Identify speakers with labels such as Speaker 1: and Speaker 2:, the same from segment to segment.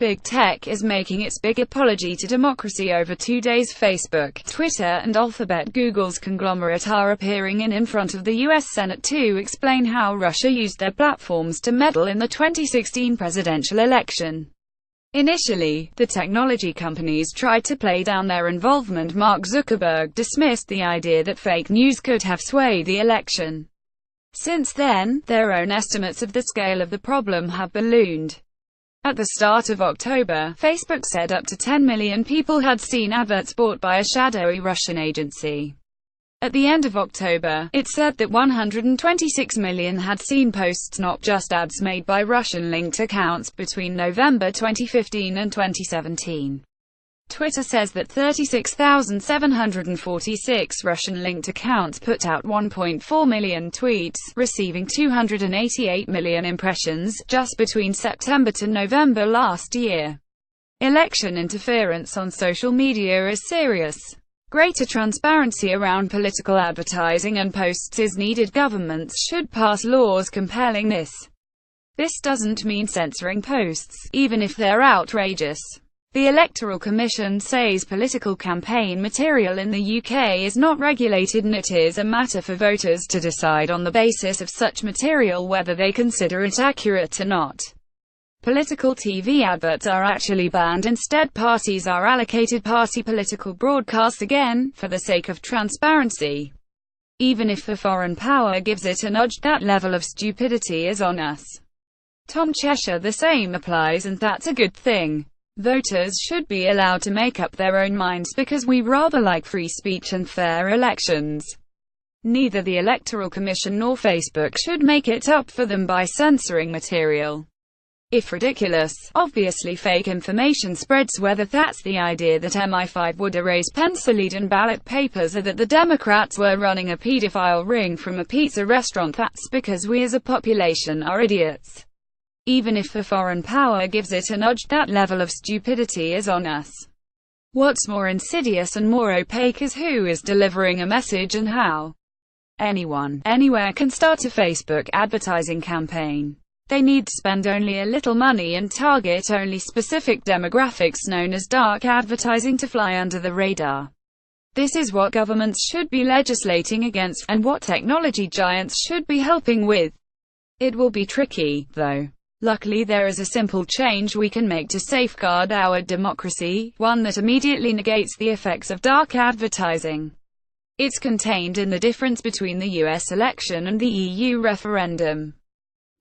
Speaker 1: Big Tech is making its big apology to democracy over 2 days. Facebook, Twitter, and Alphabet, Google's conglomerate, are appearing in front of the U.S. Senate to explain how Russia used their platforms to meddle in the 2016 presidential election. Initially, the technology companies tried to play down their involvement. Mark Zuckerberg dismissed the idea that fake news could have swayed the election. Since then, their own estimates of the scale of the problem have ballooned. At the start of October, Facebook said up to 10 million people had seen adverts bought by a shadowy Russian agency. At the end of October, it said that 126 million had seen posts, not just ads, made by Russian-linked accounts between November 2015 and 2017. Twitter says that 36,746 Russian-linked accounts put out 1.4 million tweets, receiving 288 million impressions, just between September to November last year. Election interference on social media is serious. Greater transparency around political advertising and posts is needed. Governments should pass laws compelling this. This doesn't mean censoring posts, even if they're outrageous. The Electoral Commission says political campaign material in the UK is not regulated, and it is a matter for voters to decide on the basis of such material whether they consider it accurate or not. Political TV adverts are actually banned. Instead, parties are allocated party political broadcasts, again, for the sake of transparency. Even if the foreign power gives it a nudge, that level of stupidity is on us. Tom Cheshire: the same applies, and that's a good thing. Voters should be allowed to make up their own minds because we rather like free speech and fair elections. Neither the Electoral Commission nor Facebook should make it up for them by censoring material. If ridiculous, obviously fake information spreads, whether that's the idea that MI5 would erase pencil-lead ballot papers or that the Democrats were running a pedophile ring from a pizza restaurant, that's because we as a population are idiots. Even if the foreign power gives it a nudge, that level of stupidity is on us. What's more insidious and more opaque is who is delivering a message and how. Anyone, anywhere can start a Facebook advertising campaign. They need to spend only a little money and target only specific demographics, known as dark advertising, to fly under the radar. This is what governments should be legislating against, and what technology giants should be helping with. It will be tricky, though. Luckily, there is a simple change we can make to safeguard our democracy, one that immediately negates the effects of dark advertising. It's contained in the difference between the US election and the EU referendum.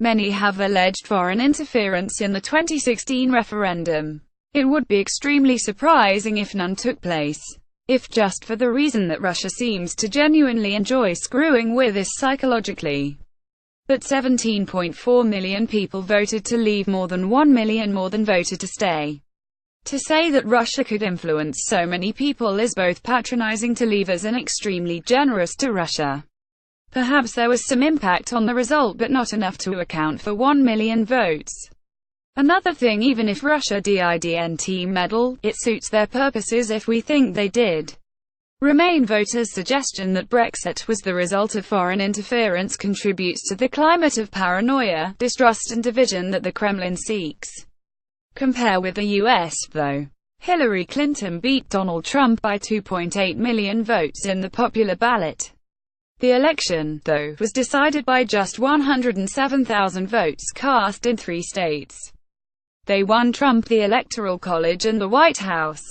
Speaker 1: Many have alleged foreign interference in the 2016 referendum. It would be extremely surprising if none took place, if just for the reason that Russia seems to genuinely enjoy screwing with us psychologically. But 17.4 million people voted to leave, more than 1 million more than voted to stay. To say that Russia could influence so many people is both patronizing to leavers and extremely generous to Russia. Perhaps there was some impact on the result, but not enough to account for 1 million votes. Another thing, even if Russia didn't meddle, it suits their purposes if we think they did. Remain voters' suggestion that Brexit was the result of foreign interference contributes to the climate of paranoia, distrust and division that the Kremlin seeks. Compare with the US, though. Hillary Clinton beat Donald Trump by 2.8 million votes in the popular ballot. The election, though, was decided by just 107,000 votes cast in 3 states. They won Trump the Electoral College and the White House.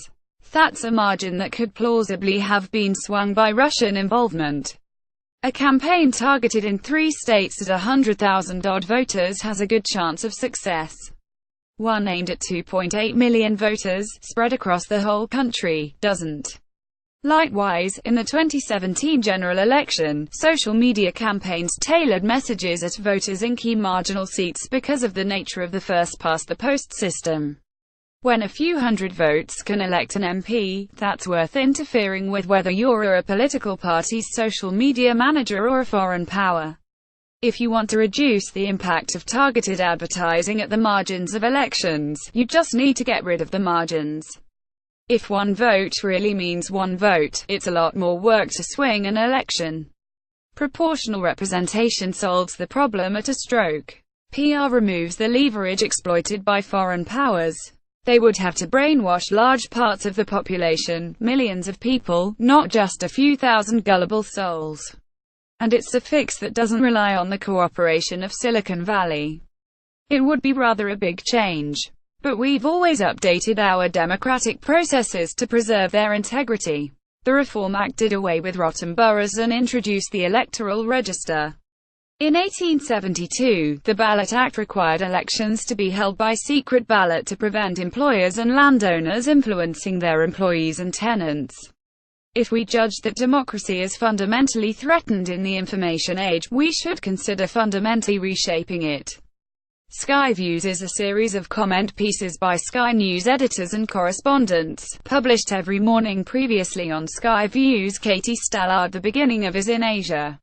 Speaker 1: That's a margin that could plausibly have been swung by Russian involvement. A campaign targeted in 3 states at 100,000 odd voters has a good chance of success. One aimed at 2.8 million voters, spread across the whole country, doesn't. Likewise, in the 2017 general election, social media campaigns tailored messages at voters in key marginal seats because of the nature of the first-past-the-post system. When a few hundred votes can elect an MP, that's worth interfering with, whether you're a political party's social media manager or a foreign power. If you want to reduce the impact of targeted advertising at the margins of elections, you just need to get rid of the margins. If one vote really means one vote, it's a lot more work to swing an election. Proportional representation solves the problem at a stroke. PR removes the leverage exploited by foreign powers. They would have to brainwash large parts of the population, millions of people, not just a few thousand gullible souls. And it's a fix that doesn't rely on the cooperation of Silicon Valley. It would be rather a big change. But we've always updated our democratic processes to preserve their integrity. The Reform Act did away with rotten boroughs and introduced the electoral register. In 1872, the Ballot Act required elections to be held by secret ballot to prevent employers and landowners influencing their employees and tenants. If we judge that democracy is fundamentally threatened in the information age, we should consider fundamentally reshaping it. Sky Views is a series of comment pieces by Sky News editors and correspondents, published every morning. Previously on Sky Views, Katie Stallard. The beginning of Is in Asia.